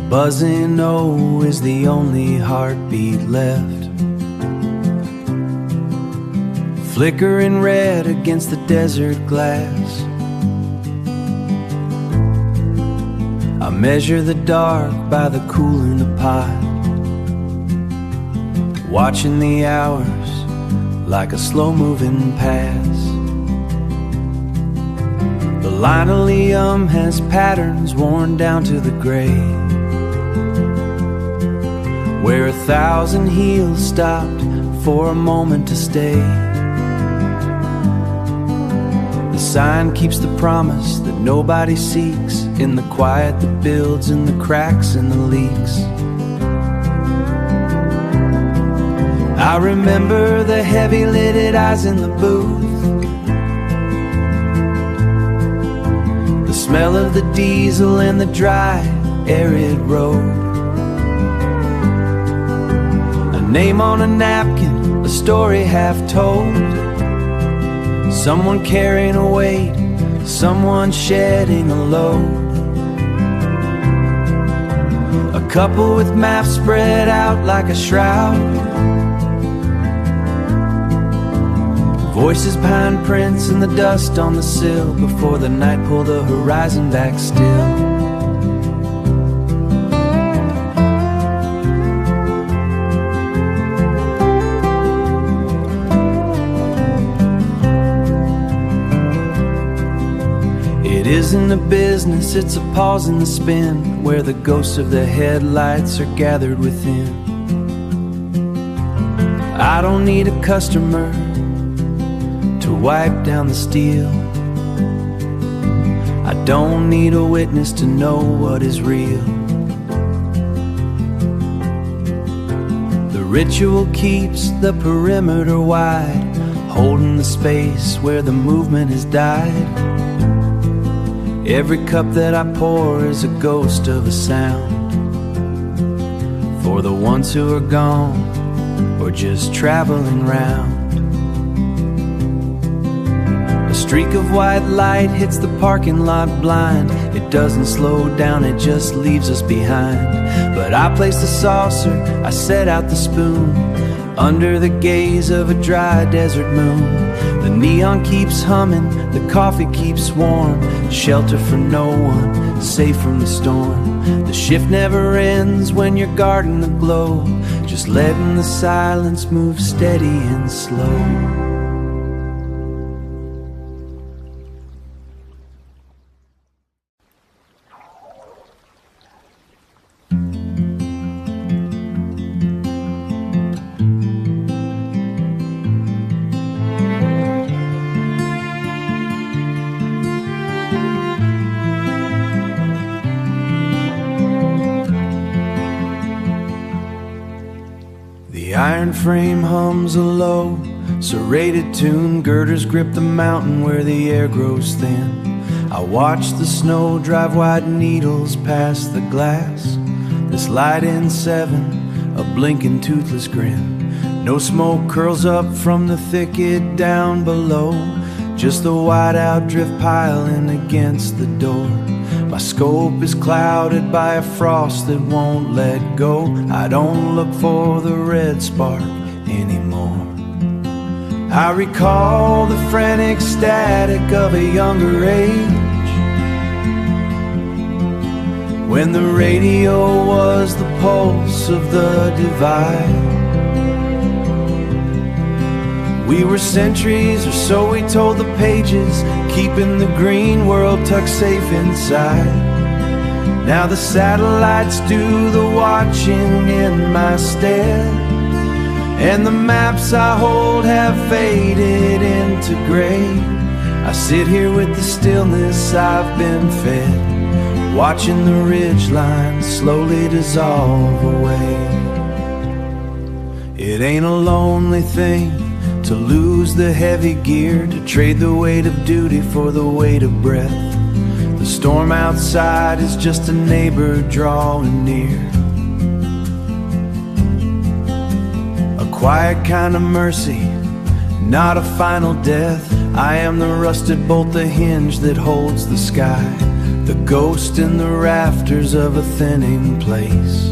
buzzing O is the only heartbeat left, flickering red against the desert glass. I measure the dark by the cool in the pot, watching the hours like a slow-moving pass. The linoleum has patterns worn down to the gray, where 1,000 heels stopped for a moment to stay. The sign keeps the promise that nobody seeks, in the quiet that builds in the cracks and the leaks. I remember the heavy-lidded eyes in the booth, the smell of the diesel and the dry, arid road. A name on a napkin, a story half told, someone carrying a weight, someone shedding a load. A couple with maps spread out like a shroud, voices behind prints in the dust on the sill, before the night pulled the horizon back still. It isn't a business, it's a pause in the spin, where the ghosts of the headlights are gathered within. I don't need a customer to wipe down the steel. I don't need a witness to know what is real. The ritual keeps the perimeter wide, holding the space where the movement has died. Every cup that I pour is a ghost of a sound, for the ones who are gone or just traveling round. A streak of white light hits the parking lot blind. It doesn't slow down, it just leaves us behind. But I place the saucer, I set out the spoon, under the gaze of a dry desert moon. The neon keeps humming, the coffee keeps warm, shelter for no one, safe from the storm. The shift never ends when you're guarding the glow, just letting the silence move steady and slow. The iron frame hums a low, serrated tune. Girders grip the mountain where the air grows thin. I watch the snow drive wide needles past the glass. This light in 7, a blinking toothless grin. No smoke curls up from the thicket down below, just the white-out drift piling against the door. My scope is clouded by a frost that won't let go. I don't look for the red spark anymore. I recall the frantic static of a younger age, when the radio was the pulse of the divide. We were sentries, or so we told the pages, keeping the green world tucked safe inside. Now the satellites do the watching in my stead, and the maps I hold have faded into gray. I sit here with the stillness I've been fed, watching the ridgeline slowly dissolve away. It ain't a lonely thing to lose the heavy gear, to trade the weight of duty for the weight of breath. The storm outside is just a neighbor drawing near, a quiet kind of mercy, not a final death. I am the rusted bolt, the hinge that holds the sky, the ghost in the rafters of a thinning place.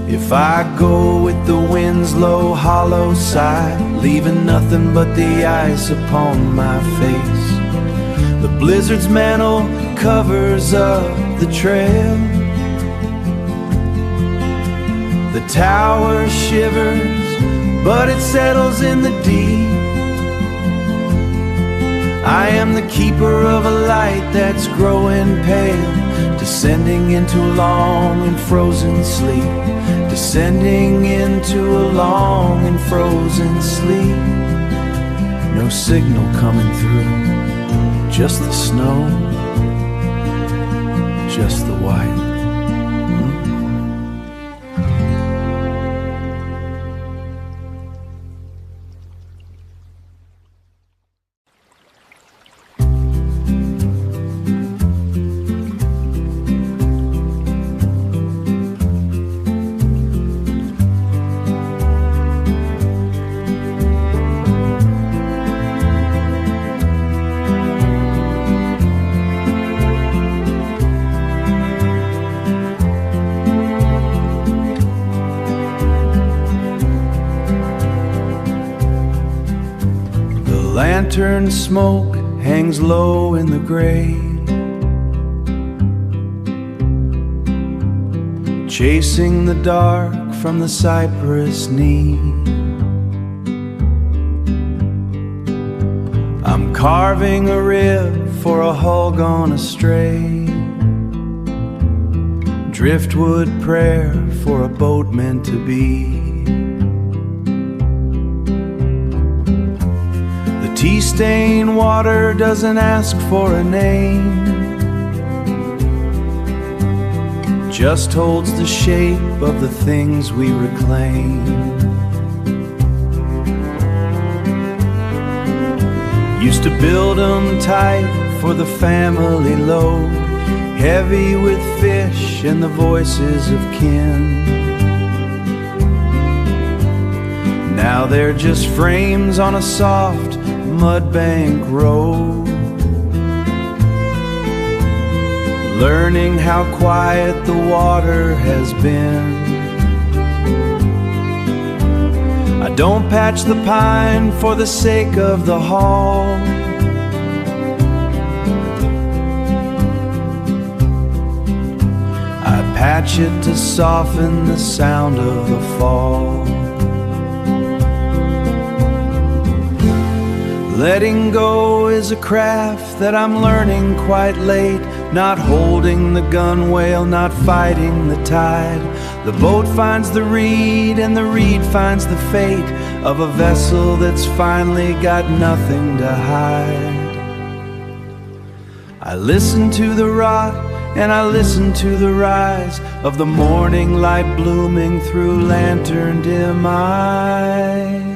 If I go with the wind's low, hollow sigh, leaving nothing but the ice upon my face, the blizzard's mantle covers up the trail. The tower shivers, but it settles in the deep. I am the keeper of a light that's growing pale, descending into long and frozen sleep, descending into a long and frozen sleep. No signal coming through, just the snow, just the white. Lantern smoke hangs low in the gray, chasing the dark from the cypress knee. I'm carving a rib for a hull gone astray, driftwood prayer for a boat meant to be. Tea-stained water doesn't ask for a name, just holds the shape of the things we reclaim. Used to build them tight for the family load, heavy with fish and the voices of kin. Now they're just frames on a soft mudbank road, learning how quiet the water has been. I don't patch the pine for the sake of the haul, I patch it to soften the sound of the fall. Letting go is a craft that I'm learning quite late, not holding the gunwale, not fighting the tide. The boat finds the reed and the reed finds the fate of a vessel that's finally got nothing to hide. I listen to the rot and I listen to the rise of the morning light blooming through lantern dim eyes.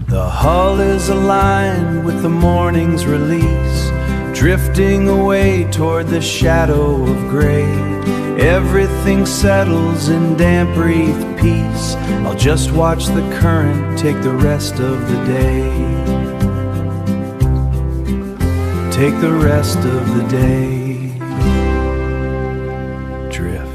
The hull is aligned with the morning's release, drifting away toward the shadow of gray. Everything settles in damp-breathed peace. I'll just watch the current take the rest of the day, take the rest of the day. Drift.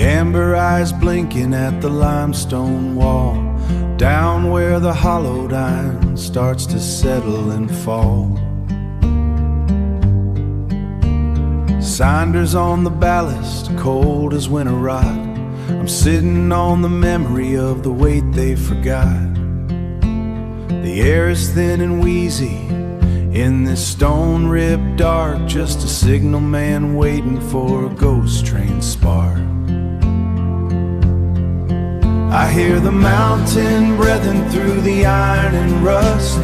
Amber eyes blinking at the limestone wall, down where the hollowed iron starts to settle and fall. Cinders on the ballast, cold as winter rot. I'm sitting on the memory of the weight they forgot. The air is thin and wheezy in this stone-ribbed dark, just a signal man waiting for a ghost train spark. I hear the mountain breathing through the iron and rust,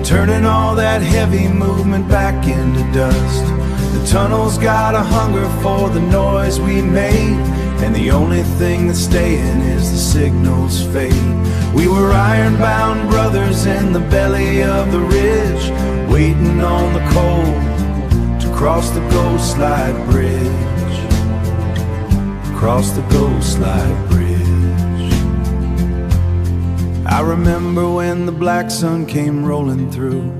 turning all that heavy movement back into dust. The tunnel's got a hunger for the noise we made, and the only thing that's staying is the signal's fade. We were iron-bound brothers in the belly of the ridge, waiting on the cold to cross the Ghost Slide Bridge, cross the Ghost Slide Bridge. I remember when the black sun came rolling through,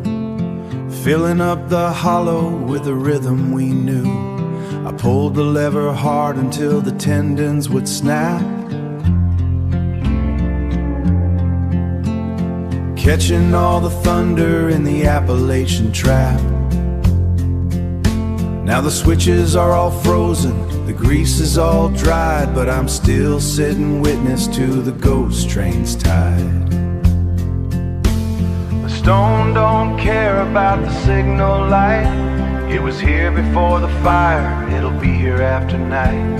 filling up the hollow with a rhythm we knew. I pulled the lever hard until the tendons would snap, catching all the thunder in the Appalachian Trap. Now the switches are all frozen, the grease is all dried, but I'm still sitting witness to the ghost train's tide. The stone don't care about the signal light. It was here before the fire, it'll be here after night.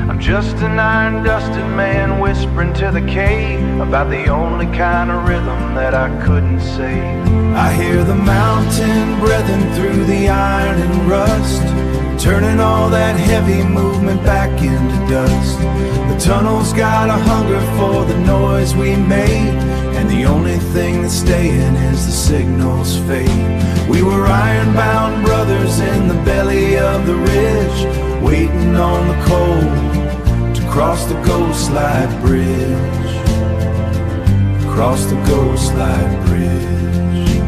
I'm just an iron-dusted man whispering to the cave about the only kind of rhythm that I couldn't save. I hear the mountain breathing through the iron and rust, turning all that heavy movement back into dust. The tunnel's got a hunger for the noise we made, and the only thing that's staying is the signal's fade. We were iron-bound brothers in the belly of the ridge, waiting on the cold to cross the Ghost Slide Bridge, cross the Ghost Slide Bridge.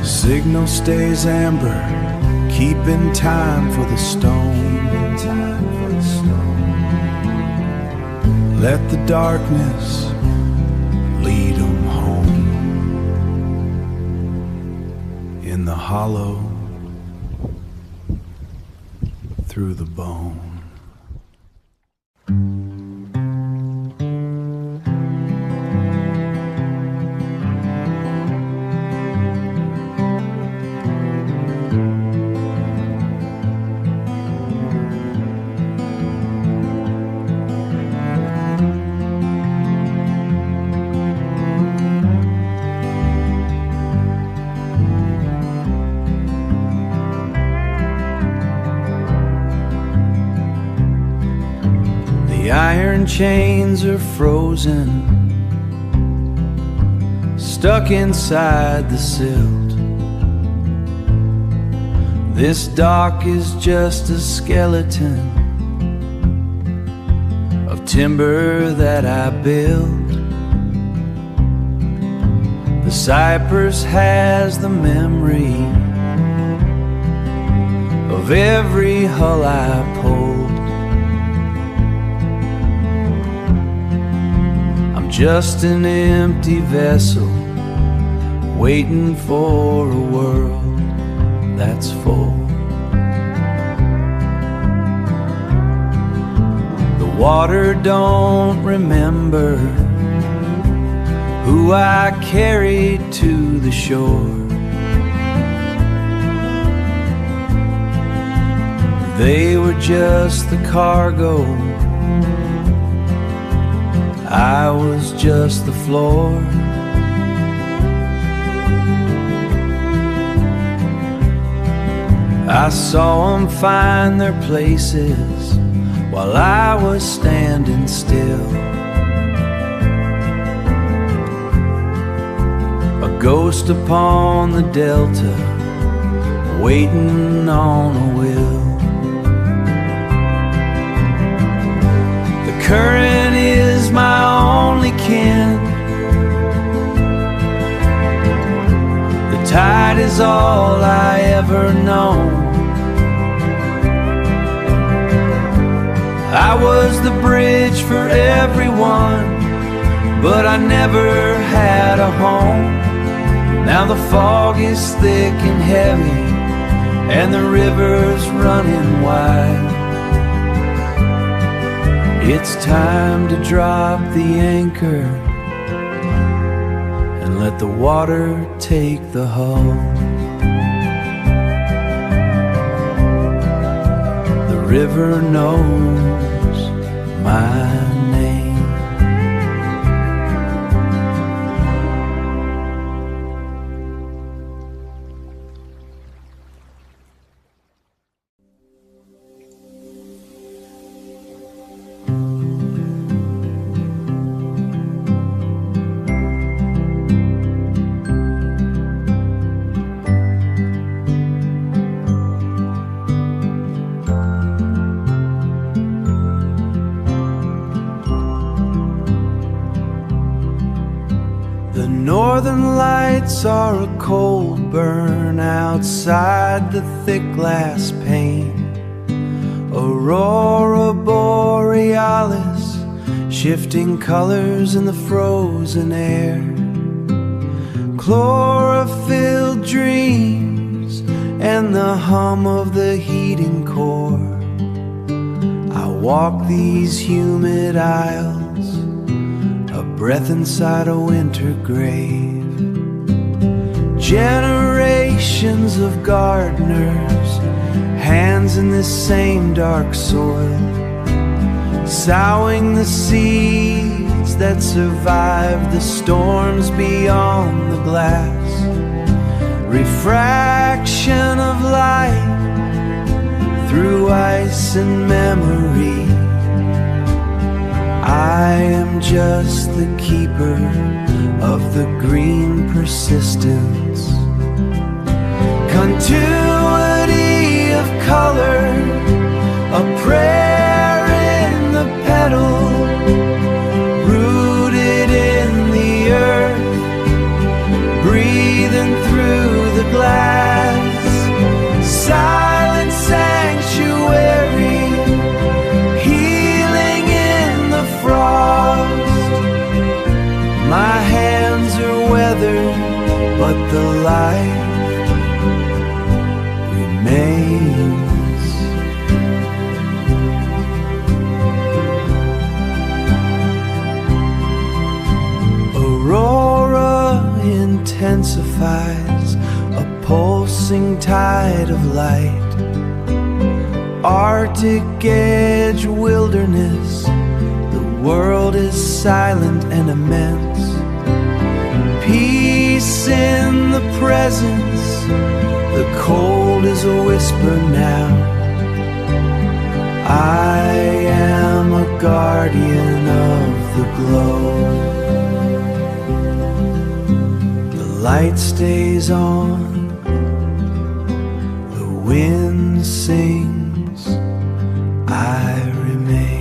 Signal stays amber, keeping time for the stone. Let the darkness lead 'em home. In the hollow, through the bone. The iron chains are frozen, stuck inside the silt. This dock is just a skeleton of timber that I built. The cypress has the memory of every hull I pulled. Just an empty vessel, waiting for a world that's full. The water don't remember who I carried to the shore. They were just the cargo, I was just the floor. I saw them find their places while I was standing still. A ghost upon the delta, waiting on a will. The current is my only kin. The tide is all I ever known. I was the bridge for everyone, but I never had a home. Now the fog is thick and heavy, and the river's running wide. It's time to drop the anchor and let the water take the hull. The river knows my name. northern lights are a cold burn outside the thick glass pane. Aurora borealis, shifting colors in the frozen air. Chlorophyll dreams and the hum of the heating core. I walk these humid aisles, a breath inside a winter grave. Generations of gardeners, hands in this same dark soil, sowing the seeds that survive the storms beyond the glass. Refraction of light through ice and memory. I am just the keeper of the green persistence. Continuity of color, a prayer in the petal, rooted in the earth, breathing through the glass. Silent sanctuary, healing in the frost. My hands are weathered, but the light remains. Aurora intensifies, a pulsing tide of light. Arctic edge wilderness, the world is silent and immense. Peace in the presence, the cold is a whisper now. I am a guardian of the glow. The light stays on, the wind sings, I remain.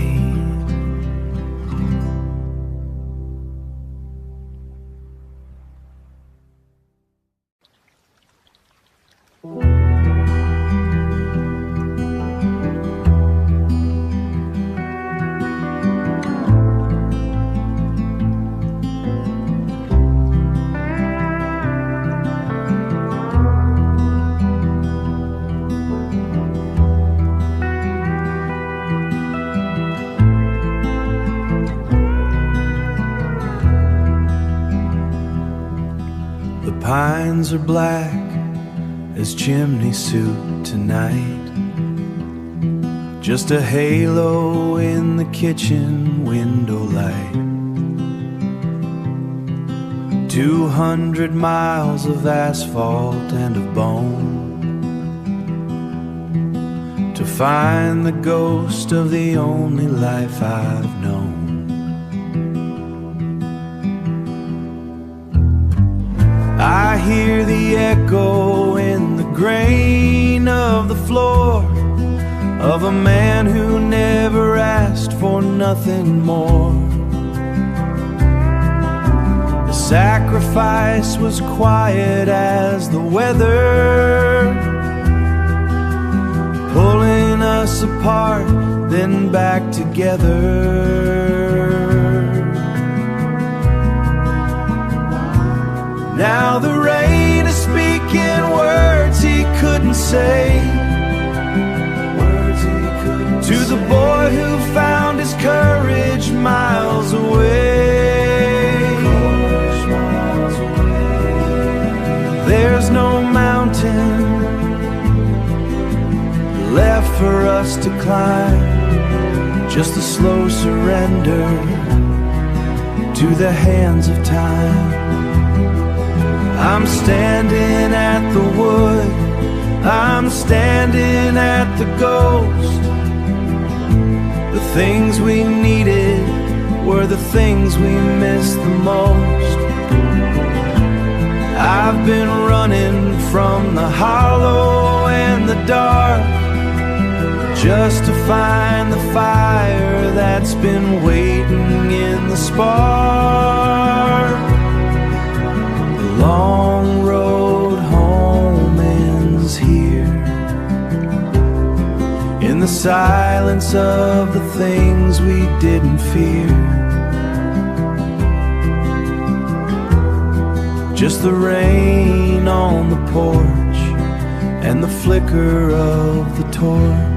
Pines are black as chimney soup tonight. Just a halo in the kitchen window light. 200 miles of asphalt and of bone to find the ghost of the only life I've known. I hear the echo in the grain of the floor of a man who never asked for nothing more. The sacrifice was quiet as the weather, pulling us apart, then back together. Now the rain is speaking words he couldn't say, to the boy who found his courage miles away. There's no mountain left for us to climb, just a slow surrender to the hands of time. I'm standing at the wood, I'm standing at the ghost. The things we needed were the things we missed the most. I've been running from the hollow and the dark, just to find the fire that's been waiting in the spark. the silence of the things we didn't fear. Just the rain on the porch and the flicker of the torch.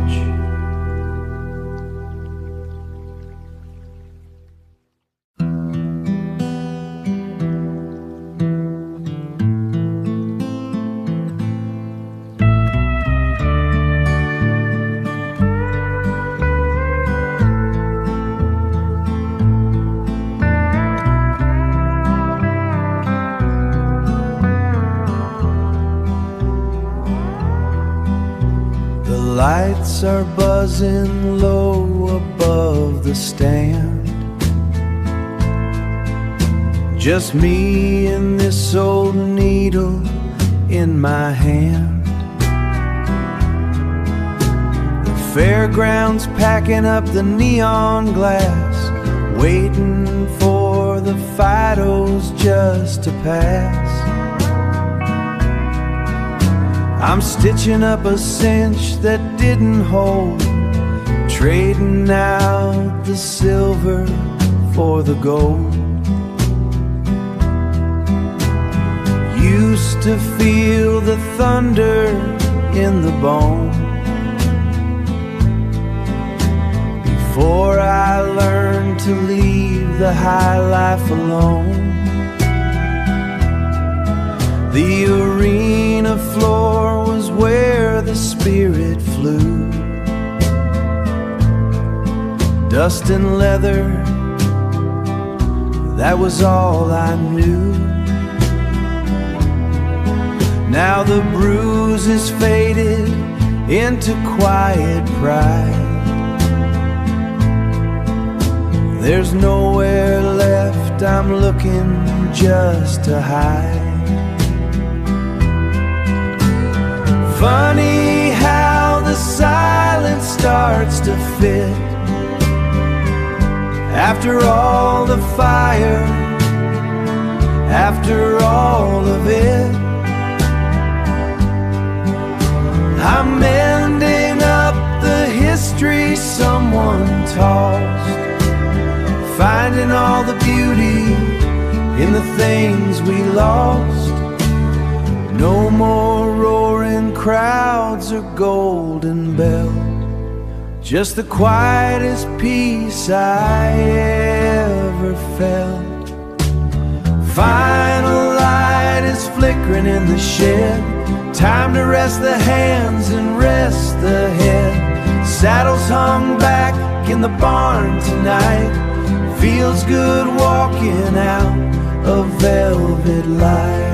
Lights are buzzing low above the stand. Just me and this old needle in my hand. The fairground's packing up the neon glass, waiting for the Fidos just to pass. I'm stitching up a cinch that didn't hold, trading out the silver for the gold. Used to feel the thunder in the bone before I learned to leave the high life alone. The arena floor was where the spirit flew. Dust and leather, that was all I knew. Now the bruise is faded into quiet pride. There's nowhere left, I'm looking just to hide. Funny how the silence starts to fit after all the fire, after all of it. I'm mending up the history someone tossed, finding all the beauty in the things we lost. No more roaring crowds or golden bell, just the quietest peace I ever felt. Final light is flickering in the shed, time to rest the hands and rest the head. Saddles hung back in the barn tonight, feels good walking out of velvet light.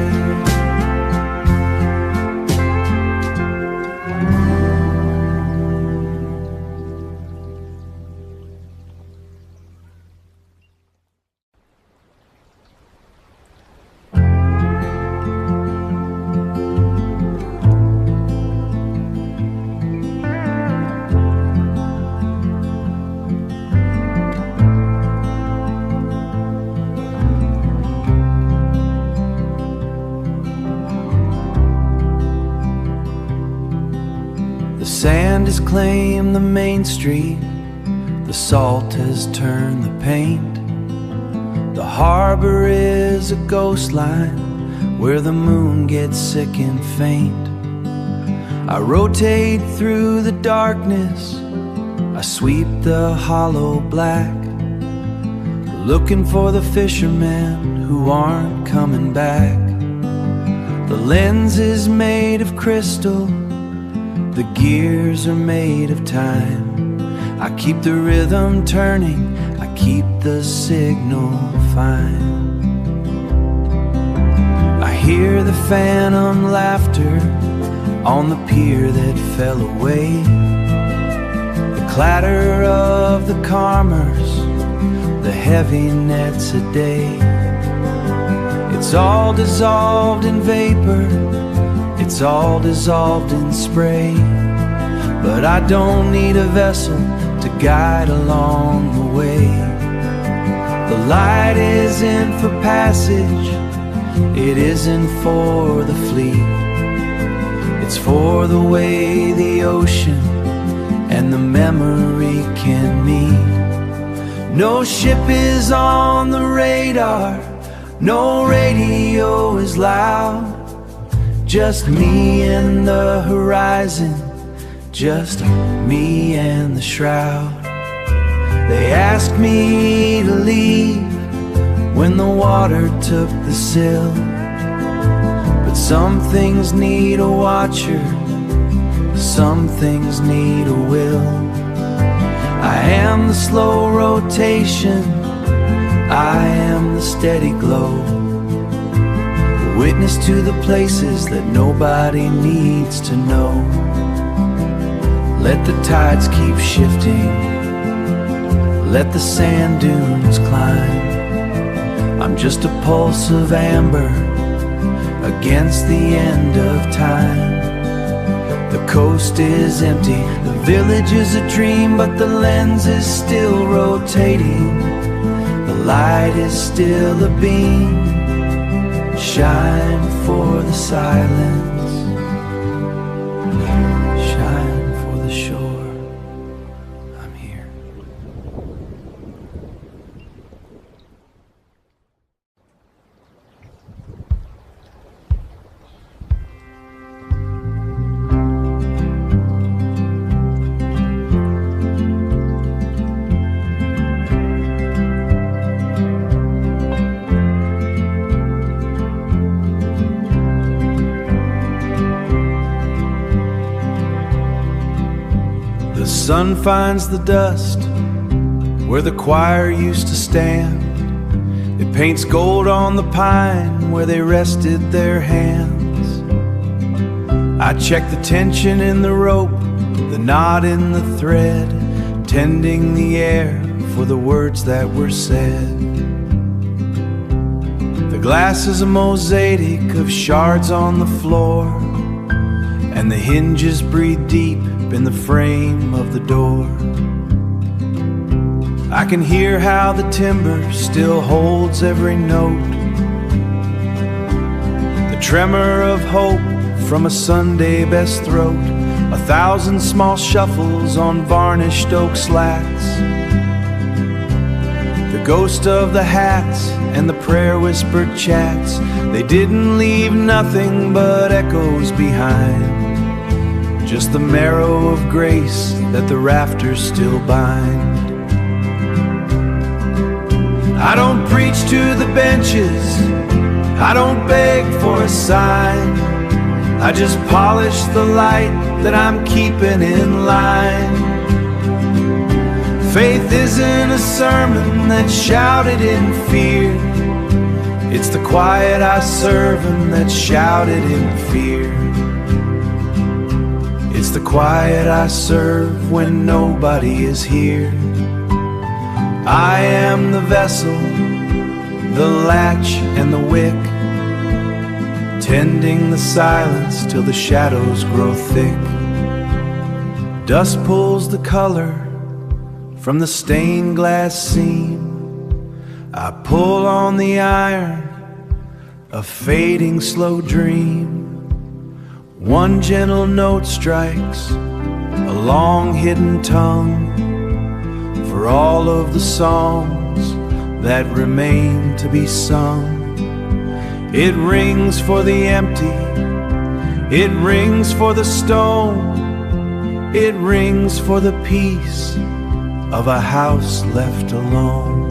Sand has claimed the main street, the salt has turned the paint. The harbor is a ghost line where the moon gets sick and faint. I rotate through the darkness, I sweep the hollow black, looking for the fishermen who aren't coming back. The lens is made of crystal, the gears are made of time. I keep the rhythm turning, I keep the signal fine. I hear the phantom laughter on the pier that fell away, the clatter of the commerce, the heavy nets a day. It's all dissolved in vapor, it's all dissolved in spray, but I don't need a vessel to guide along the way. The light is in for passage, it isn't for the fleet. It's for the way the ocean and the memory can meet. No ship is on the radar, no radio is loud. Just me and the horizon, just me and the shroud. They asked me to leave when the water took the sill, but some things need a watcher, some things need a will. I am the slow rotation, I am the steady glow, witness to the places that nobody needs to know. Let the tides keep shifting, let the sand dunes climb. I'm just a pulse of amber against the end of time. The coast is empty, the village is a dream, but the lens is still rotating. The light is still a beam, shine for the silence, shine for the shore. I'm here. The sun finds the dust where the choir used to stand. It paints gold on the pine where they rested their hands. I check the tension in the rope, the knot in the thread, tending the air for the words that were said. The glass is a mosaic of shards on the floor, and the hinges breathe deep in the frame of the door. I can hear how the timber still holds every note, the tremor of hope from a Sunday best throat, 1,000 small shuffles on varnished oak slats, the ghost of the hats and the prayer whispered chats. They didn't leave nothing but echoes behind, just the marrow of grace that the rafters still bind. I don't preach to the benches, I don't beg for a sign, I just polish the light that I'm keeping in line. Faith isn't a sermon that's shouted in fear, it's the quiet I serve and that's shouted in fear. It's the quiet I serve when nobody is here. I am the vessel, the latch and the wick, tending the silence till the shadows grow thick. Dust pulls the color from the stained glass seam. I pull on the iron, a fading slow dream. One gentle note strikes a long hidden tongue for all of the songs that remain to be sung. It rings for the empty, it rings for the stone, it rings for the peace of a house left alone.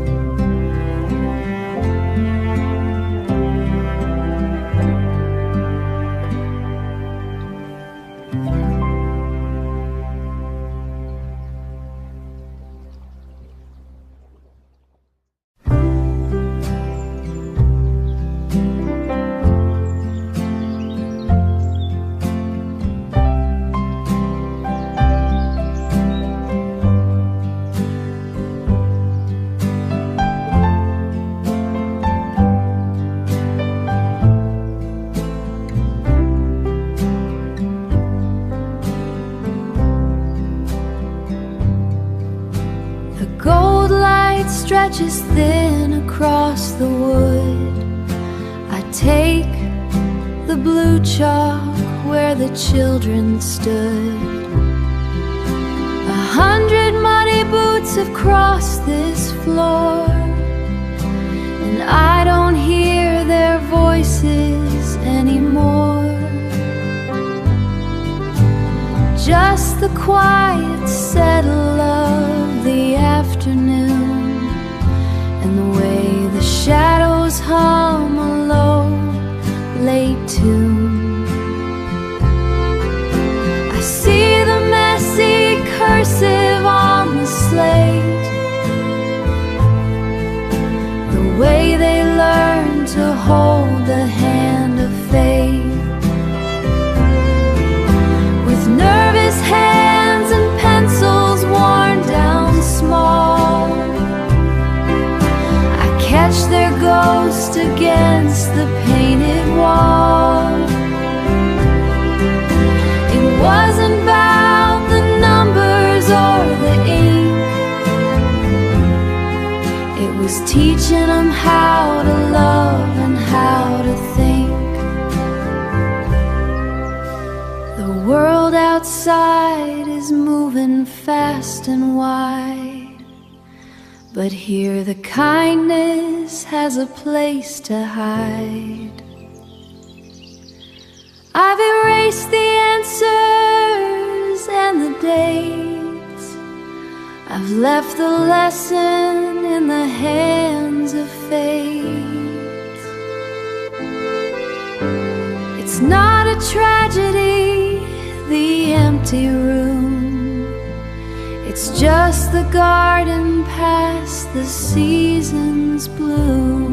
Stretches thin across the wood. I take the blue chalk where the children stood. 100 muddy boots have crossed this floor, and I don't hear their voices anymore. Just the quiet settle of the afternoon, and the way the shadows hum a low, late tune. I see the messy cursive on the slate, the way they learn to hold the hand of fate. With nervous hands and pencils worn down small, I catch their ghost against the painted wall. It wasn't about the numbers or the ink, it was teaching them how to love and how to think. The world outside is moving fast and wide, but here the kindness has a place to hide. I've erased the answers and the dates, I've left the lesson in the hands of fate. It's not a tragedy, the empty room, it's just the garden past the season's bloom.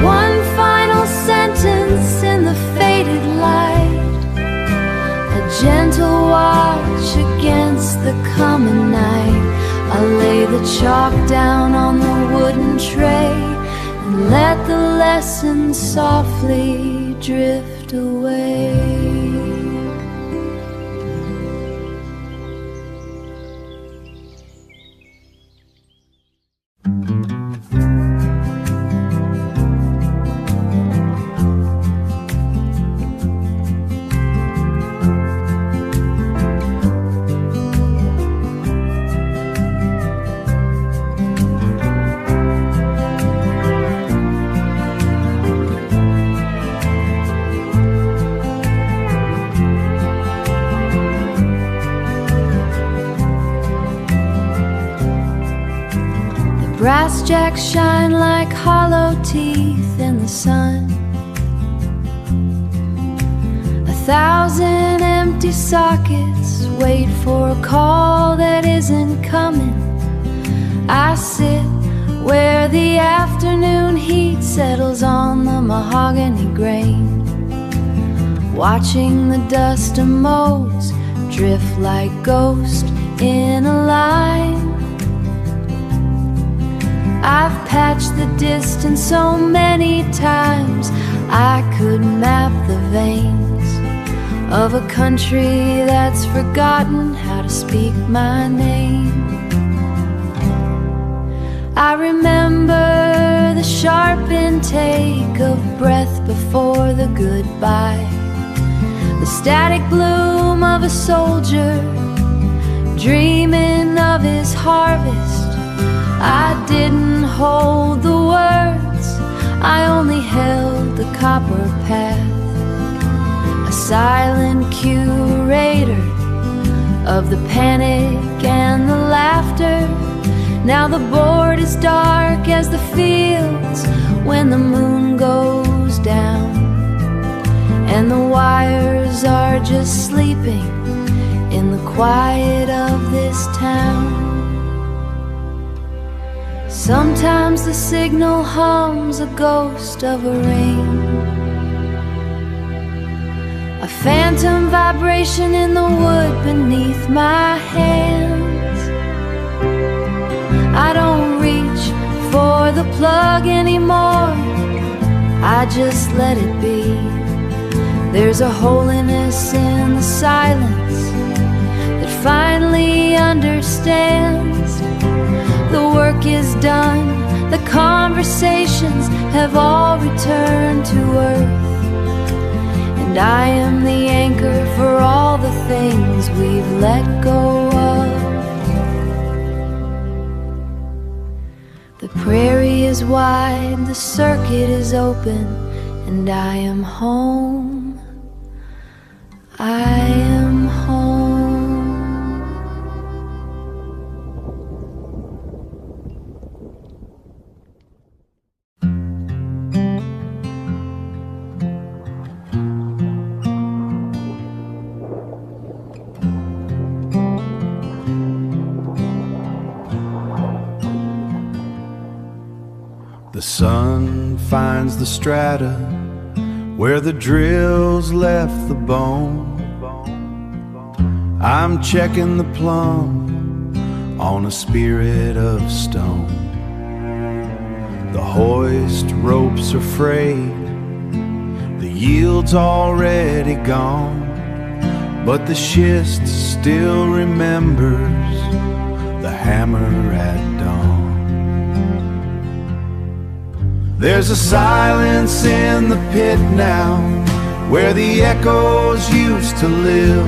One final sentence in the faded light, a gentle watch against the coming night. I lay the chalk down on the wooden tray and let the lesson softly drift away. Brass jacks shine like hollow teeth in the sun. 1,000 empty sockets wait for a call that isn't coming. I sit where the afternoon heat settles on the mahogany grain, watching the dust of modes drift like ghosts in a line. I've patched the distance so many times I could map the veins of a country that's forgotten how to speak my name. I remember the sharp intake of breath before the goodbye, the static bloom of a soldier dreaming of his harvest. I didn't hold the words, I only held the copper path, a silent curator of the panic and the laughter. Now the board is dark as the fields when the moon goes down, and the wires are just sleeping in the quiet of this town. Sometimes the signal hums a ghost of a ring, a phantom vibration in the wood beneath my hands. I don't reach for the plug anymore, I just let it be. There's a holiness in the silence that finally understands. The work is done, the conversations have all returned to earth, and I am the anchor for all the things we've let go of. The prairie is wide, the circuit is open, and I am home. I am home. The sun finds the strata where the drills left the bone. I'm checking the plumb on a spirit of stone. The hoist ropes are frayed, the yield's already gone, but the schist still remembers the hammer at dawn. There's a silence in the pit now where the echoes used to live.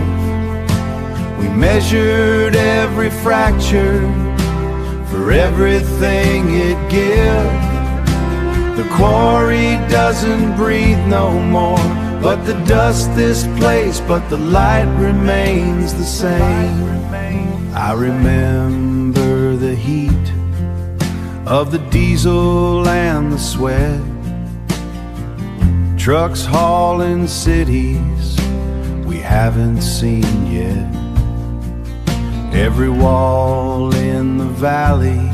We measured every fracture for everything it gives. The quarry doesn't breathe no more, but the dust this place, but the light remains the same. I remember the heat of the diesel and the sweat, trucks hauling cities we haven't seen yet. Every wall in the valley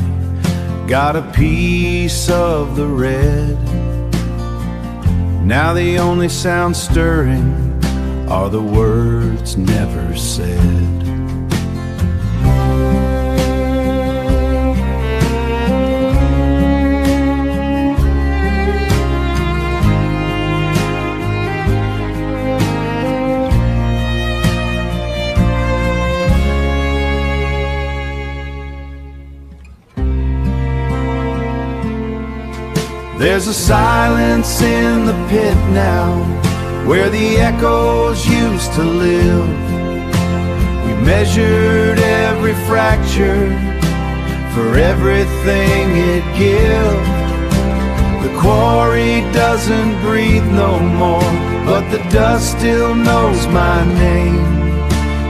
got a piece of the red. Now the only sound stirring are the words never said. There's a silence in the pit now where the echoes used to live. We measured every fracture for everything it gives. The quarry doesn't breathe no more, but the dust still knows my name.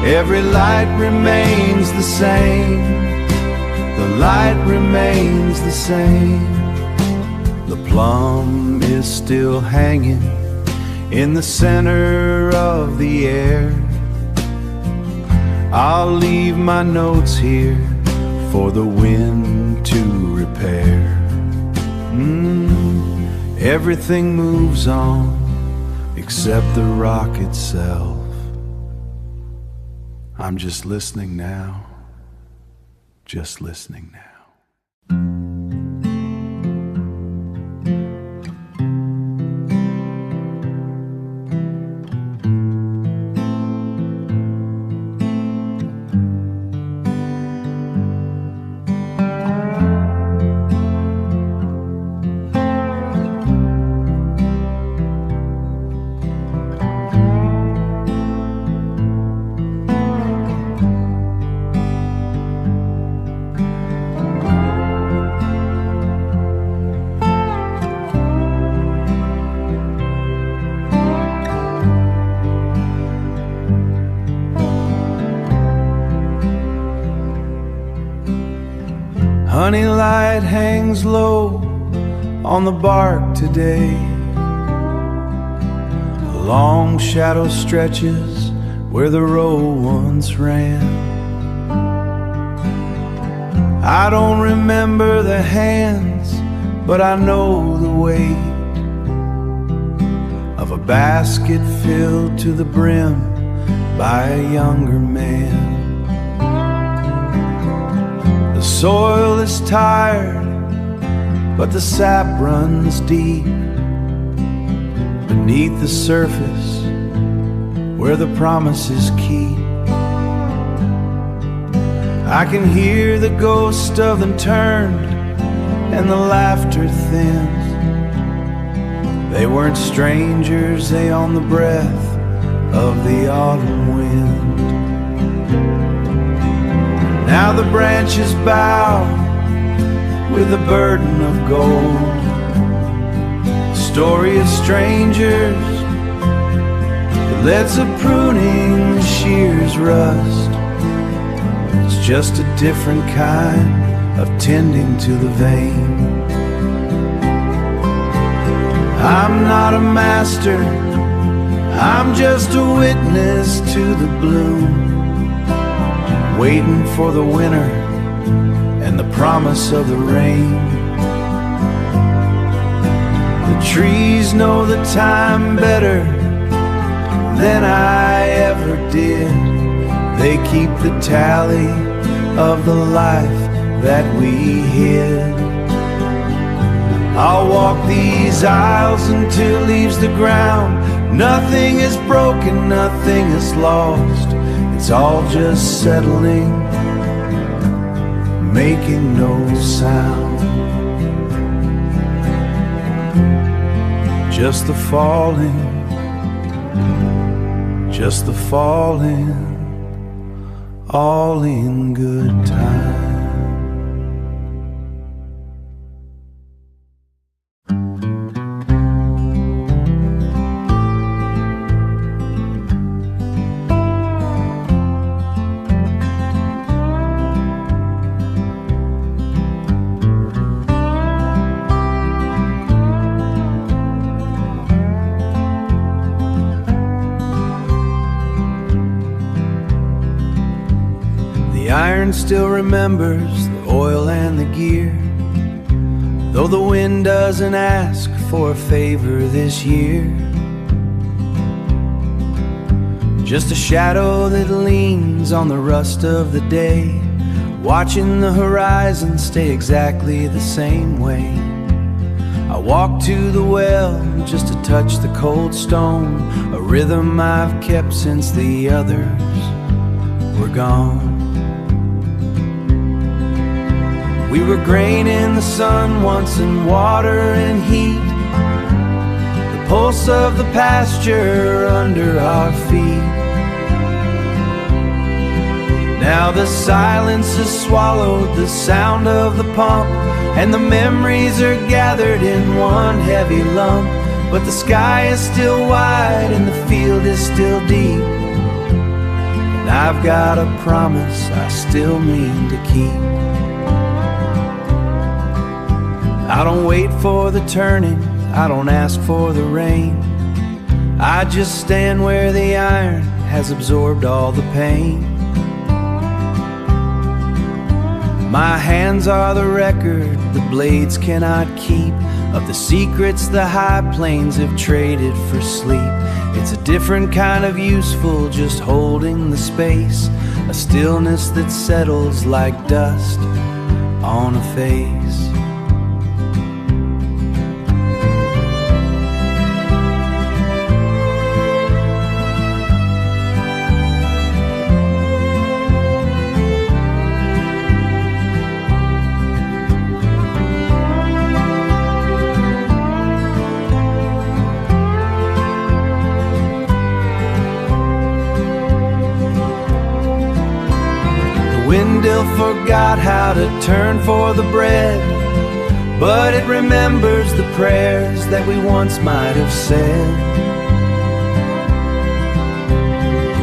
Every light remains the same. The light remains the same. The plum is still hanging in the center of the air. I'll leave my notes here for the wind to repair. Everything moves on except the rock itself. I'm just listening now, just listening now. Honey light hangs low on the bark today. A long shadow stretches where the road once ran. I don't remember the hands, but I know the weight of a basket filled to the brim by a younger man. The soil is tired, but the sap runs deep beneath the surface where the promises keep. I can hear the ghost of them turned and the laughter thins. They weren't strangers, they own the breath of the autumn wind. Now the branches bow with a burden of gold, story of strangers that lets a pruning shears rust. It's just a different kind of tending to the vein. I'm not a master, I'm just a witness to the bloom, waiting for the winter and the promise of the rain. The trees know the time better than I ever did. They keep the tally of the life that we hid. I'll walk these aisles until it leaves the ground. Nothing is broken, nothing is lost. It's all just settling, making no sound. Just the falling, just the falling, all in good time. The iron still remembers the oil and the gear, though the wind doesn't ask for a favor this year. Just a shadow that leans on the rust of the day, watching the horizon stay exactly the same way. I walk to the well just to touch the cold stone, a rhythm I've kept since the others were gone. We were grain in the sun once, and water and heat, the pulse of the pasture under our feet. Now the silence has swallowed the sound of the pump, and the memories are gathered in one heavy lump. But the sky is still wide and the field is still deep, and I've got a promise I still mean to keep. I don't wait for the turning, I don't ask for the rain. I just stand where the iron has absorbed all the pain. My hands are the record the blades cannot keep, of the secrets the high plains have traded for sleep. It's a different kind of useful, just holding the space, a stillness that settles like dust on a face. Windmill forgot how to turn for the bread, but it remembers the prayers that we once might have said.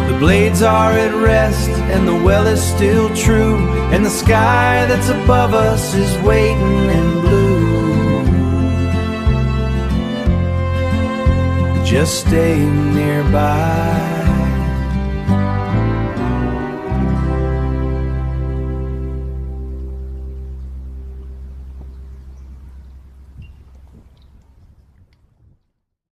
The blades are at rest and the well is still true, and the sky that's above us is waiting in blue. Just stay nearby.